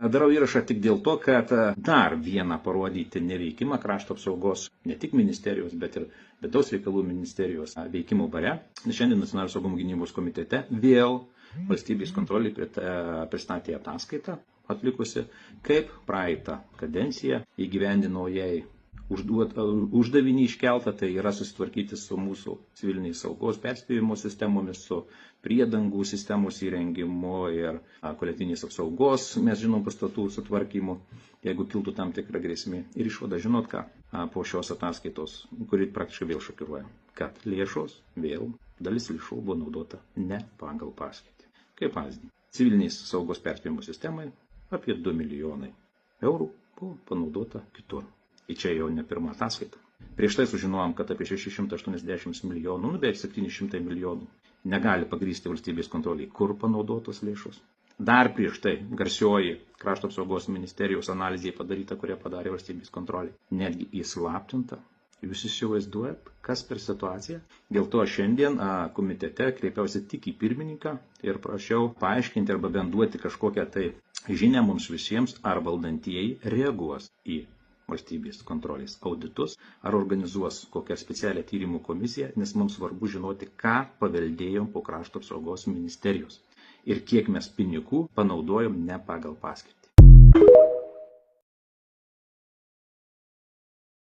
Darau įrašą tik dėl to, kad dar vieną parodyti neveikimą krašto apsaugos, ne tik ministerijos, bet ir vidaus reikalų ministerijos veikimo bare. Šiandien Nacionalinio saugumo gynybos komitete vėl valstybės kontrolė pristatė ataskaitą atlikusi, kaip praeitą kadenciją įgyvendino jai uždavinį iškeltą, tai yra susitvarkyti su mūsų civiliniais saugos perspėjimo sistemomis, su priedangų sistemos įrengimu ir kolektyvinės apsaugos, mes žinom, pastatų sutvarkymu, jeigu kiltų tam tikra grėsmė. Ir išvada, žinot ką, po šios ataskaitos, kuri praktiškai vėl šokiruoja, kad lėšos vėl, dalis lėšų buvo naudota ne pagal paskirtį. Kaip pavyzdį, civilinės saugos perspėjimo sistemai apie 2 milijonai eurų buvo panaudota kitur. Ir čia jau ne pirma ataskaita. Prieš tai sužinojom, kad apie 680 milijonų, beveik 700 milijonų negali pagrysti valstybės kontroliai, kur panaudotos lėšos. Dar prieš tai garsioji krašto apsaugos ministerijos analizė padaryta, kurią padarė valstybės kontrolė, netgi įslaptinta. Jūs įsivaizduojat, kas per situaciją? Dėl to šiandien komitete kreipiausi tik į pirmininką ir prašiau paaiškinti arba bent duoti kažkokią tai žinią mums visiems, ar valdantieji reaguos į valstybės kontrolės auditus, ar organizuos kokią specialią tyrimų komisiją, nes mums svarbu žinoti, ką paveldėjom po krašto apsaugos ministerijos ir kiek mes pinigų panaudojom ne pagal paskirtį.